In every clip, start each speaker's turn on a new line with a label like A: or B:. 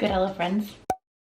A: Good hello friends.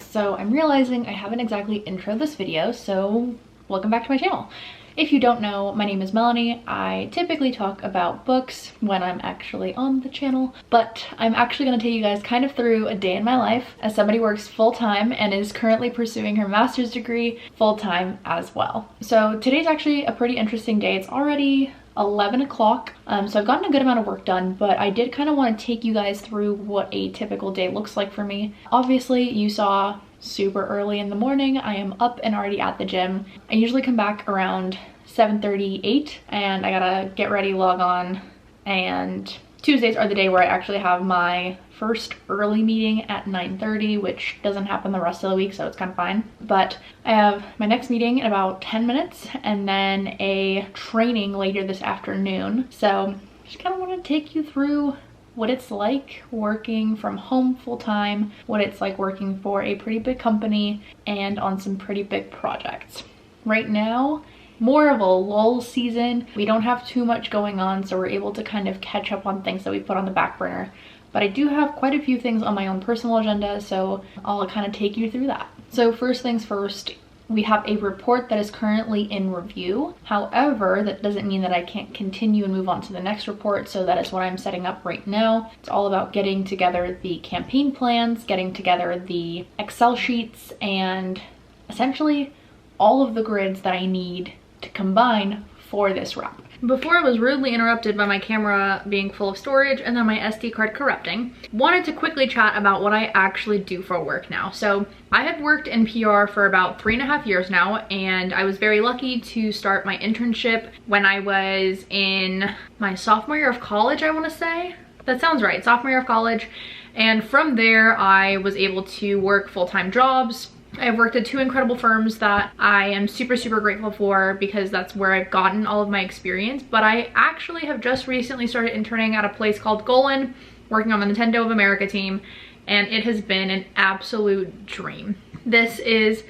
A: So I'm realizing I haven't exactly introed this video, so welcome back to my channel. If you don't know, my name is Melanie. I typically talk about books when I'm actually on the channel, but I'm actually going to take you guys kind of through a day in my life as somebody who works full-time and is currently pursuing her master's degree full-time as well. So today's actually a pretty interesting day. It's already 11 o'clock, so I've gotten a good amount of work done, but I did kind of want to take you guys through what a typical day looks like for me. Obviously, you saw super early in the morning. I am up and already at the gym. I usually come back around 7:38 and I gotta get ready, log on, and Tuesdays are the day where I actually have my first early meeting at 9:30, which doesn't happen the rest of the week, so it's kind of fine. But I have my next meeting in about 10 minutes and then a training later this afternoon. So just kind of want to take you through what it's like working from home full-time, what it's like working for a pretty big company and on some pretty big projects. Right now, more of a lull season. We don't have too much going on, so we're able to kind of catch up on things that we put on the back burner. But I do have quite a few things on my own personal agenda, so I'll kind of take you through that. So first things first, we have a report that is currently in review. However, that doesn't mean that I can't continue and move on to the next report, so that is what I'm setting up right now. It's all about getting together the campaign plans, getting together the Excel sheets, and essentially all of the grids that I need to combine for this wrap. Before I was rudely interrupted by my camera being full of storage and then my SD card corrupting, wanted to quickly chat about what I actually do for work now. So I have worked in PR for about 3.5 years now, and I was very lucky to start my internship when I was in my sophomore year of college, I want to say. That sounds right, sophomore year of college. And from there, I was able to work full-time jobs. I've worked at 2 incredible firms that I am super grateful for because that's where I've gotten all of my experience. But I actually have just recently started interning at a place called Golan, working on the Nintendo of America team, and it has been an absolute dream. This is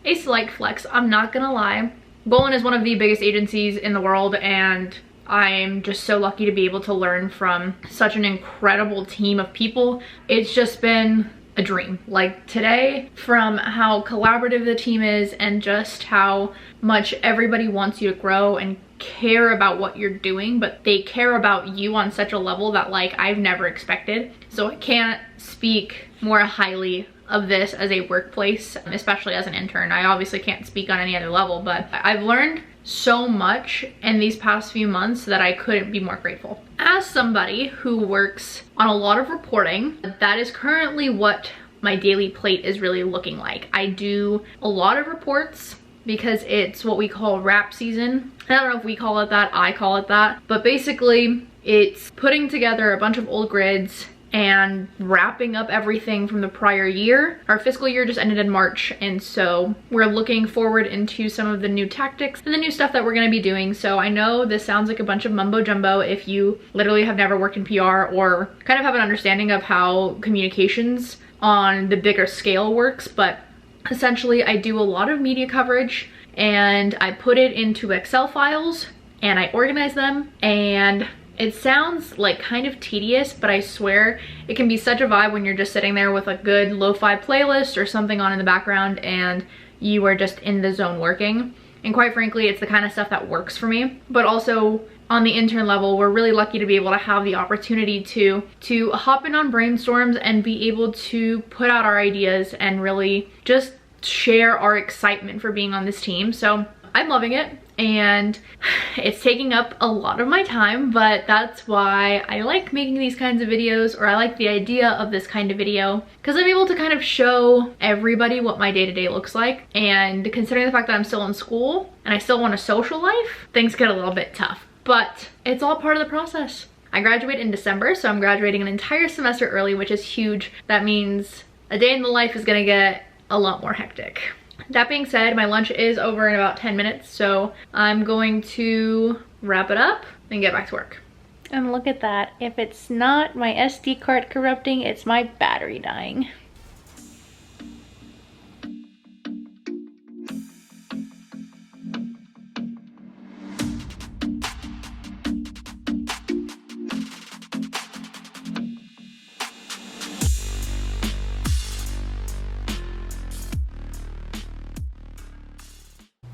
A: a slight flex, I'm not gonna lie. Golan is one of the biggest agencies in the world, and I'm just so lucky to be able to learn from such an incredible team of people. It's just been a dream. Like today, from how collaborative the team is and just how much everybody wants you to grow and care about what you're doing, but they care about you on such a level that like I've never expected. So I can't speak more highly of this as a workplace, especially as an intern. I obviously can't speak on any other level, but I've learned so much in these past few months that I couldn't be more grateful. As somebody who works on a lot of reporting, that is currently what my daily plate is really looking like. I do a lot of reports because it's what we call wrap season. I don't know if we call it that, I call it that, but basically it's putting together a bunch of old grids and wrapping up everything from the prior year. Our fiscal year just ended in March, and so we're looking forward into some of the new tactics and the new stuff that we're going to be doing. So I know this sounds like a bunch of mumbo jumbo if you literally have never worked in PR or kind of have an understanding of how communications on the bigger scale works, but essentially I do a lot of media coverage and I put it into Excel files and I organize them, and it sounds like kind of tedious, but I swear it can be such a vibe when you're just sitting there with a good lo-fi playlist or something on in the background and you are just in the zone working. And quite frankly, it's the kind of stuff that works for me. But also on the intern level, we're really lucky to be able to have the opportunity to hop in on brainstorms and be able to put out our ideas and really just share our excitement for being on this team. So I'm loving it, and it's taking up a lot of my time, but that's why I like making these kinds of videos, or I like the idea of this kind of video, because I'm able to kind of show everybody what my day-to-day looks like. And considering the fact that I'm still in school and I still want a social life, things get a little bit tough, but it's all part of the process. I graduate in December, so I'm graduating an entire semester early, which is huge. That means a day in the life is gonna get a lot more hectic. That being said, my lunch is over in about 10 minutes, so I'm going to wrap it up and get back to work. And look at that. If it's not my SD card corrupting, it's my battery dying.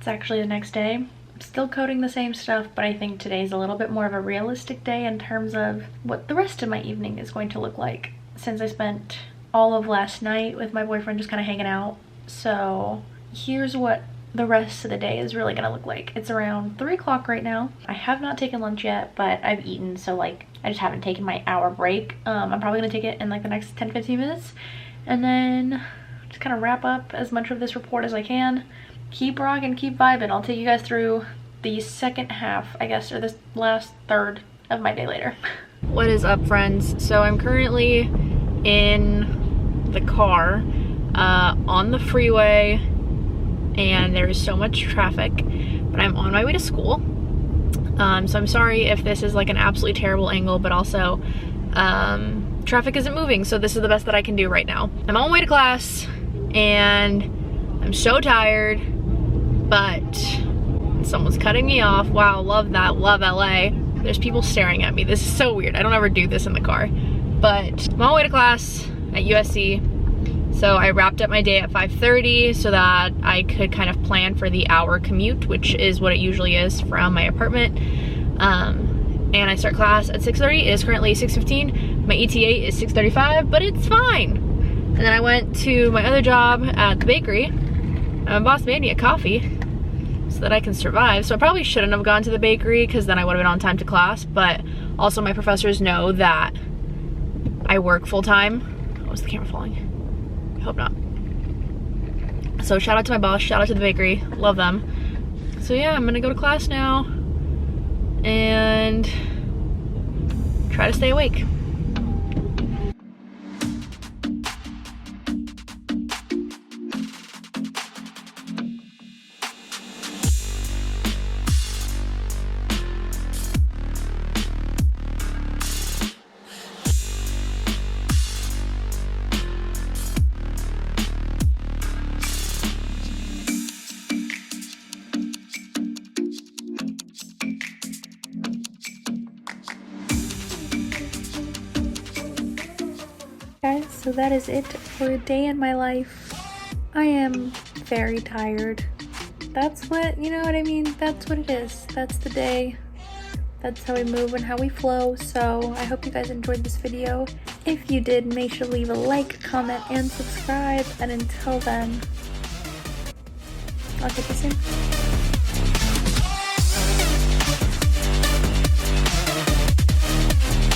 A: It's actually the next day. I'm still coding the same stuff, but I think today's a little bit more of a realistic day in terms of what the rest of my evening is going to look like, since I spent all of last night with my boyfriend just kind of hanging out. So here's what the rest of the day is really gonna look like. It's around 3 o'clock right now. I have not taken lunch yet, but I've eaten, so like I just haven't taken my hour break. I'm probably gonna take it in like the next 10-15 minutes, and then just kind of wrap up as much of this report as I can. Keep rocking, keep vibing. I'll take you guys through the second half, I guess, or this last third of my day later. What is up, friends? So I'm currently in the car on the freeway, and there is so much traffic, but I'm on my way to school. So I'm sorry if this is like an absolutely terrible angle, but also traffic isn't moving, so this is the best that I can do right now. I'm on my way to class, and I'm so tired, but someone's cutting me off. Wow, love that, love LA. There's people staring at me. This is so weird. I don't ever do this in the car, but I'm on my way to class at USC. So I wrapped up my day at 5:30 so that I could kind of plan for the hour commute, which is what it usually is from my apartment. And I start class at 6:30. It is currently 6:15. My ETA is 6:35, but it's fine. And then I went to my other job at the bakery, and my boss made me a coffee so that I can survive. So I probably shouldn't have gone to the bakery because then I would have been on time to class, but also my professors know that I work full-time. Oh, is the camera falling? I hope not. So shout out to my boss, shout out to the bakery, love them. So yeah, I'm gonna go to class now and try to stay awake. Guys, so that is it for a day in my life. I am very tired. That's what, you know what I mean? That's what it is. That's the day. That's how we move and how we flow. So I hope you guys enjoyed this video. If you did, make sure to leave a like, comment, and subscribe. And until then, I'll catch you soon.